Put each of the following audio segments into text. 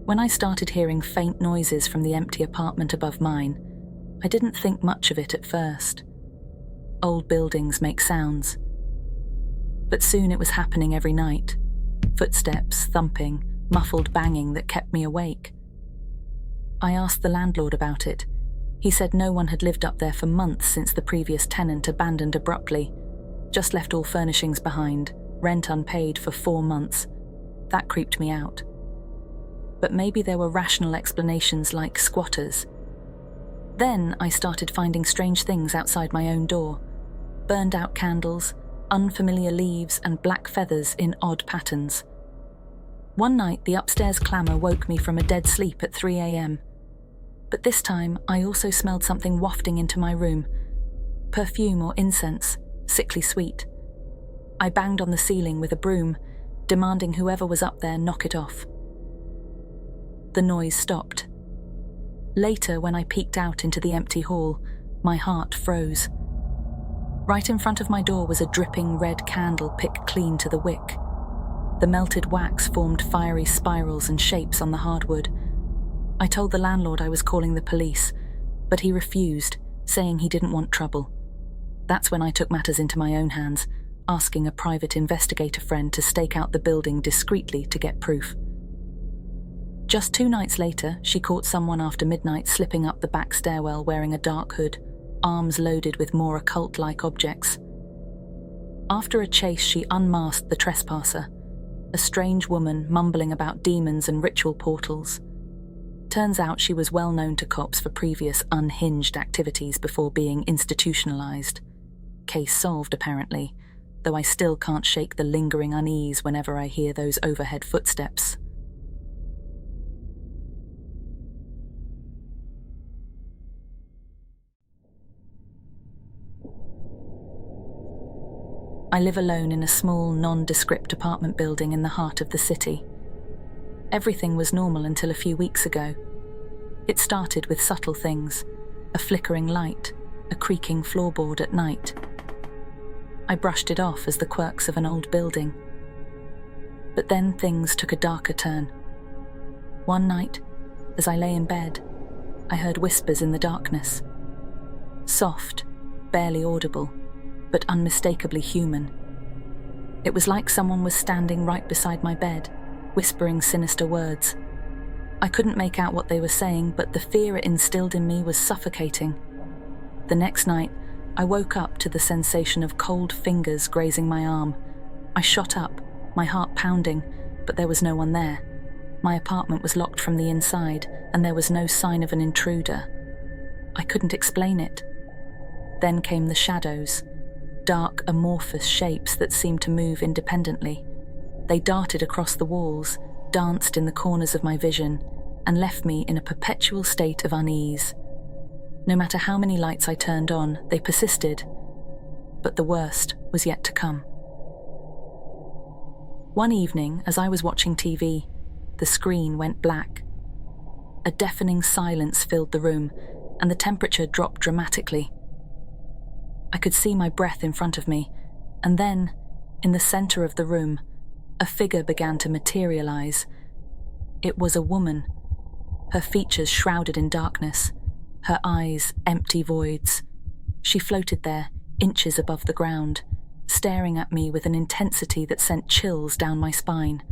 When I started hearing faint noises from the empty apartment above mine, I didn't think much of it at first. Old buildings make sounds. But soon it was happening every night. Footsteps, thumping, muffled banging that kept me awake. I asked the landlord about it. He said no one had lived up there for months since the previous tenant abandoned abruptly, just left all furnishings behind, rent unpaid for 4 months. That creeped me out. But maybe there were rational explanations like squatters. Then I started finding strange things outside my own door. Burned out candles, unfamiliar leaves and black feathers in odd patterns. One night the upstairs clamour woke me from a dead sleep at 3 a.m. But this time I also smelled something wafting into my room. Perfume or incense, sickly sweet. I banged on the ceiling with a broom, demanding whoever was up there knock it off. The noise stopped. Later, when I peeked out into the empty hall, my heart froze. Right in front of my door was a dripping red candle picked clean to the wick. The melted wax formed fiery spirals and shapes on the hardwood. I told the landlord I was calling the police, but he refused, saying he didn't want trouble. That's when I took matters into my own hands, asking a private investigator friend to stake out the building discreetly to get proof. Just 2 nights later, she caught someone after midnight slipping up the back stairwell wearing a dark hood, arms loaded with more occult-like objects. After a chase, she unmasked the trespasser, a strange woman mumbling about demons and ritual portals. Turns out she was well known to cops for previous unhinged activities before being institutionalized. Case solved, apparently, though I still can't shake the lingering unease whenever I hear those overhead footsteps. I live alone in a small, nondescript apartment building in the heart of the city. Everything was normal until a few weeks ago. It started with subtle things, a flickering light, a creaking floorboard at night. I brushed it off as the quirks of an old building. But then things took a darker turn. One night, as I lay in bed, I heard whispers in the darkness. Soft, barely audible, but unmistakably human. It was like someone was standing right beside my bed, whispering sinister words. I couldn't make out what they were saying, but the fear it instilled in me was suffocating. The next night, I woke up to the sensation of cold fingers grazing my arm. I shot up, my heart pounding, but there was no one there. My apartment was locked from the inside, and there was no sign of an intruder. I couldn't explain it. Then came the shadows. Dark, amorphous shapes that seemed to move independently. They darted across the walls, danced in the corners of my vision, and left me in a perpetual state of unease. No matter how many lights I turned on, they persisted, but the worst was yet to come. One evening, as I was watching TV, the screen went black. A deafening silence filled the room, and the temperature dropped dramatically. I could see my breath in front of me, and then, in the center of the room, a figure began to materialize. It was a woman, her features shrouded in darkness, her eyes empty voids. She floated there, inches above the ground, staring at me with an intensity that sent chills down my spine.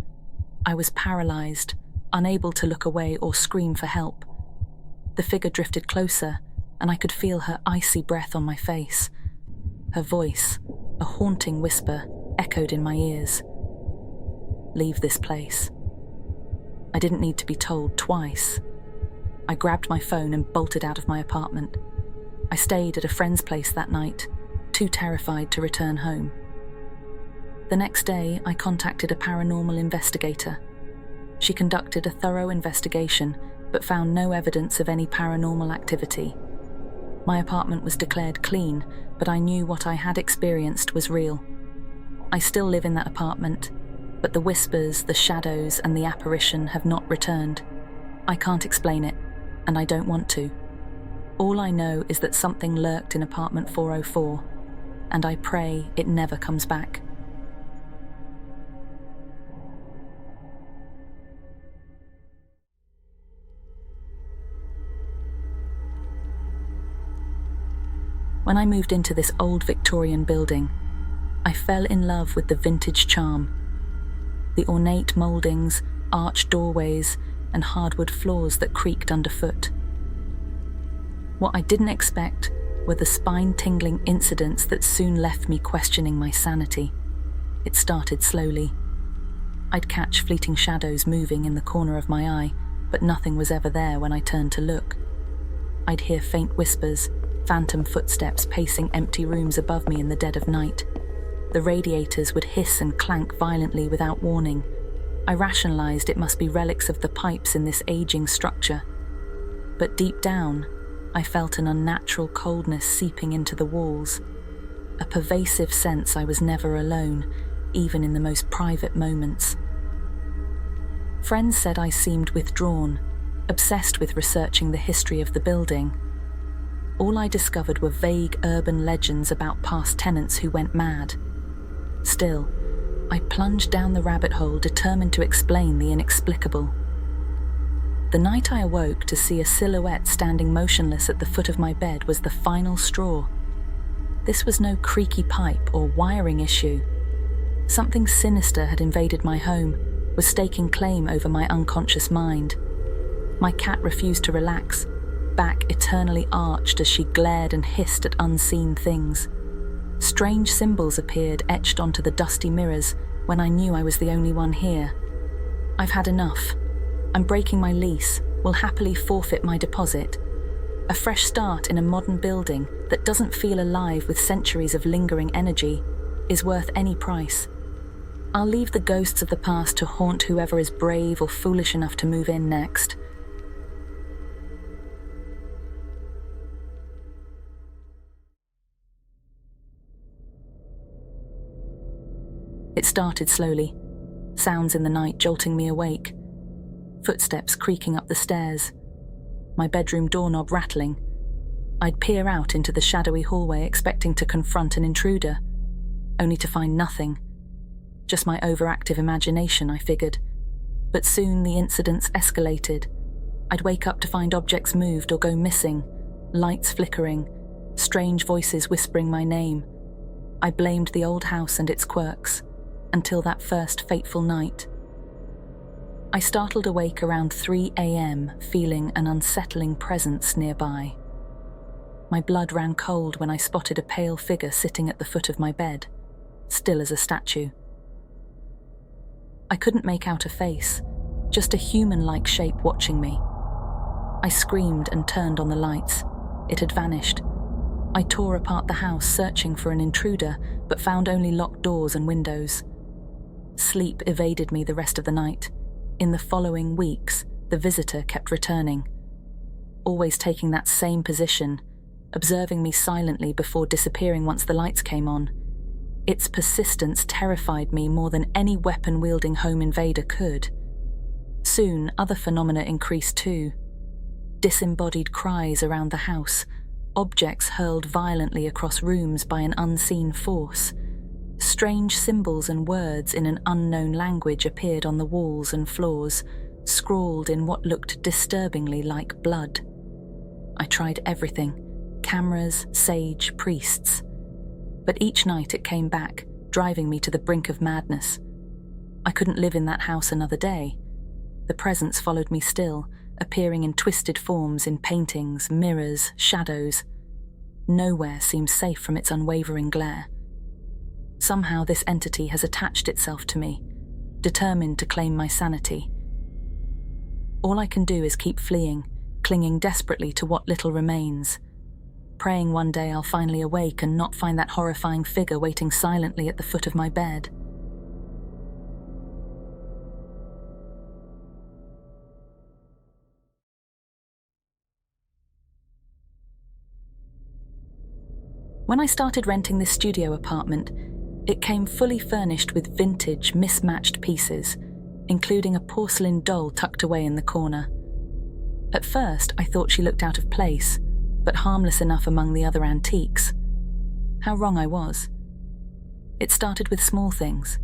I was paralyzed, unable to look away or scream for help. The figure drifted closer, and I could feel her icy breath on my face. Her voice, a haunting whisper, echoed in my ears. Leave this place. I didn't need to be told twice. I grabbed my phone and bolted out of my apartment. I stayed at a friend's place that night, too terrified to return home. The next day, I contacted a paranormal investigator. She conducted a thorough investigation, but found no evidence of any paranormal activity. My apartment was declared clean, but I knew what I had experienced was real. I still live in that apartment, but the whispers, the shadows, and the apparition have not returned. I can't explain it, and I don't want to. All I know is that something lurked in apartment 404, and I pray it never comes back. When I moved into this old Victorian building, I fell in love with the vintage charm. The ornate mouldings, arched doorways, and hardwood floors that creaked underfoot. What I didn't expect were the spine-tingling incidents that soon left me questioning my sanity. It started slowly. I'd catch fleeting shadows moving in the corner of my eye, but nothing was ever there when I turned to look. I'd hear faint whispers, phantom footsteps pacing empty rooms above me in the dead of night. The radiators would hiss and clank violently without warning. I rationalized it must be relics of the pipes in this aging structure. But deep down, I felt an unnatural coldness seeping into the walls. A pervasive sense I was never alone, even in the most private moments. Friends said I seemed withdrawn, obsessed with researching the history of the building. All I discovered were vague urban legends about past tenants who went mad. Still, I plunged down the rabbit hole determined to explain the inexplicable. The night I awoke to see a silhouette standing motionless at the foot of my bed was the final straw. This was no creaky pipe or wiring issue. Something sinister had invaded my home, was staking claim over my unconscious mind. My cat refused to relax, back eternally arched as she glared and hissed at unseen things. Strange symbols appeared etched onto the dusty mirrors when I knew I was the only one here. I've had enough. I'm breaking my lease, will happily forfeit my deposit. A fresh start in a modern building that doesn't feel alive with centuries of lingering energy is worth any price. I'll leave the ghosts of the past to haunt whoever is brave or foolish enough to move in next. It started slowly, sounds in the night jolting me awake. Footsteps creaking up the stairs, my bedroom doorknob rattling. I'd peer out into the shadowy hallway expecting to confront an intruder, only to find nothing. Just my overactive imagination, I figured. But soon the incidents escalated. I'd wake up to find objects moved or go missing, lights flickering, strange voices whispering my name. I blamed the old house and its quirks, until that first fateful night. I startled awake around 3 a.m., feeling an unsettling presence nearby. My blood ran cold when I spotted a pale figure sitting at the foot of my bed, still as a statue. I couldn't make out a face, just a human-like shape watching me. I screamed and turned on the lights. It had vanished. I tore apart the house searching for an intruder, but found only locked doors and windows. Sleep evaded me the rest of the night. In the following weeks, the visitor kept returning, always taking that same position, observing me silently before disappearing once the lights came on. Its persistence terrified me more than any weapon-wielding home invader could. Soon, other phenomena increased too. Disembodied cries around the house, objects hurled violently across rooms by an unseen force. Strange symbols and words in an unknown language appeared on the walls and floors, scrawled in what looked disturbingly like blood. I tried everything: cameras, sage, priests. But each night it came back, driving me to the brink of madness. I couldn't live in that house another day. The presence followed me still, appearing in twisted forms in paintings, mirrors, shadows. Nowhere seemed safe from its unwavering glare. Somehow this entity has attached itself to me, determined to claim my sanity. All I can do is keep fleeing, clinging desperately to what little remains, praying one day I'll finally awake and not find that horrifying figure waiting silently at the foot of my bed. When I started renting this studio apartment, it came fully furnished with vintage, mismatched pieces, including a porcelain doll tucked away in the corner. At first, I thought she looked out of place, but harmless enough among the other antiques. How wrong I was. It started with small things.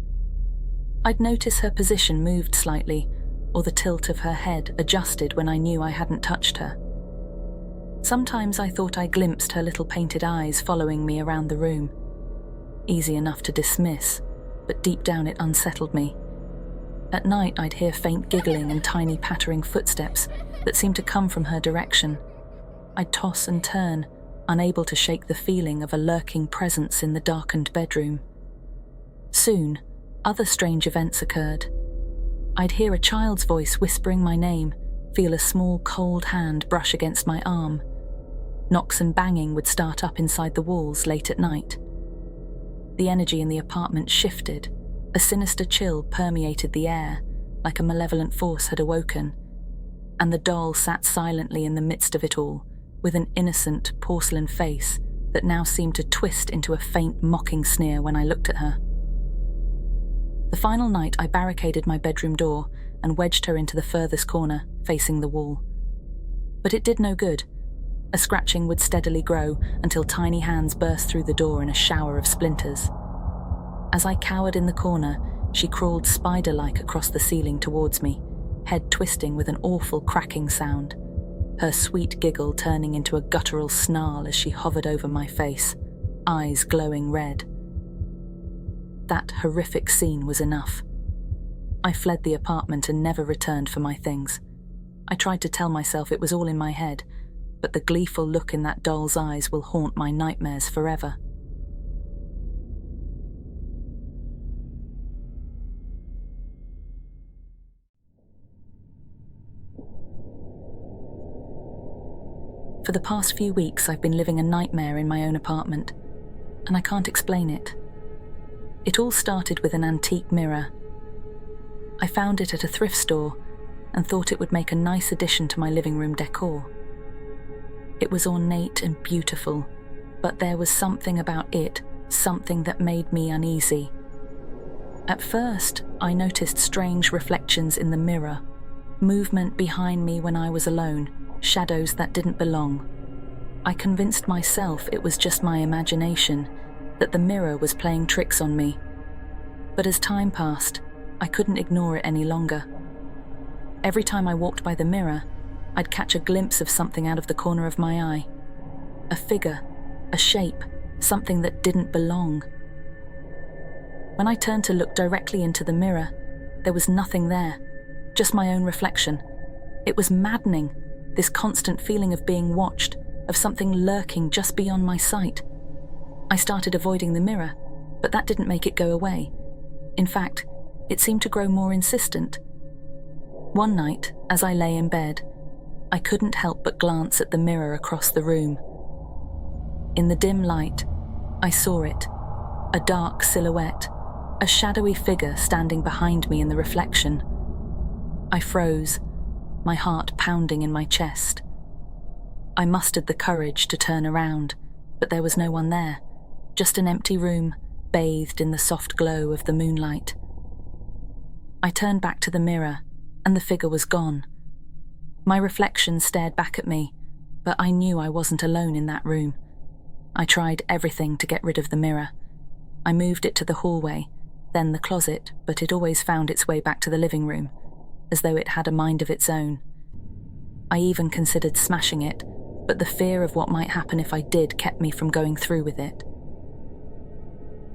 I'd notice her position moved slightly, or the tilt of her head adjusted when I knew I hadn't touched her. Sometimes I thought I glimpsed her little painted eyes following me around the room. Easy enough to dismiss, but deep down it unsettled me. At night I'd hear faint giggling and tiny pattering footsteps that seemed to come from her direction. I'd toss and turn, unable to shake the feeling of a lurking presence in the darkened bedroom. Soon, other strange events occurred. I'd hear a child's voice whispering my name, feel a small cold hand brush against my arm. Knocks and banging would start up inside the walls late at night. The energy in the apartment shifted. A sinister chill permeated the air, like a malevolent force had awoken, and the doll sat silently in the midst of it all, with an innocent porcelain face that now seemed to twist into a faint mocking sneer when I looked at her. The final night I barricaded my bedroom door and wedged her into the furthest corner, facing the wall. But it did no good. A scratching would steadily grow until tiny hands burst through the door in a shower of splinters. As I cowered in the corner, she crawled spider-like across the ceiling towards me, head twisting with an awful cracking sound, her sweet giggle turning into a guttural snarl as she hovered over my face, eyes glowing red. That horrific scene was enough. I fled the apartment and never returned for my things. I tried to tell myself it was all in my head, but the gleeful look in that doll's eyes will haunt my nightmares forever. For the past few weeks, I've been living a nightmare in my own apartment, and I can't explain it. It all started with an antique mirror. I found it at a thrift store and thought it would make a nice addition to my living room decor. It was ornate and beautiful, but there was something about it, something that made me uneasy. At first, I noticed strange reflections in the mirror, movement behind me when I was alone, shadows that didn't belong. I convinced myself it was just my imagination, that the mirror was playing tricks on me. But as time passed, I couldn't ignore it any longer. Every time I walked by the mirror, I'd catch a glimpse of something out of the corner of my eye. A figure, a shape, something that didn't belong. When I turned to look directly into the mirror, there was nothing there, just my own reflection. It was maddening, this constant feeling of being watched, of something lurking just beyond my sight. I started avoiding the mirror, but that didn't make it go away. In fact, it seemed to grow more insistent. One night, as I lay in bed, I couldn't help but glance at the mirror across the room. In the dim light, I saw it, a dark silhouette, a shadowy figure standing behind me in the reflection. I froze, my heart pounding in my chest. I mustered the courage to turn around, but there was no one there, just an empty room, bathed in the soft glow of the moonlight. I turned back to the mirror, and the figure was gone. My reflection stared back at me, but I knew I wasn't alone in that room. I tried everything to get rid of the mirror. I moved it to the hallway, then the closet, but it always found its way back to the living room, as though it had a mind of its own. I even considered smashing it, but the fear of what might happen if I did kept me from going through with it.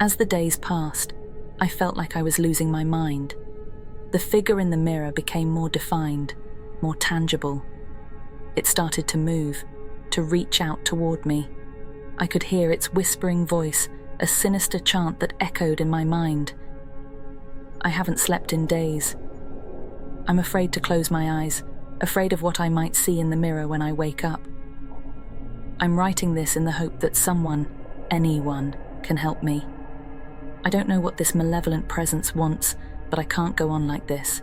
As the days passed, I felt like I was losing my mind. The figure in the mirror became more defined, more tangible. It started to move, to reach out toward me. I could hear its whispering voice, a sinister chant that echoed in my mind. I haven't slept in days. I'm afraid to close my eyes, afraid of what I might see in the mirror when I wake up. I'm writing this in the hope that someone, anyone, can help me. I don't know what this malevolent presence wants, but I can't go on like this.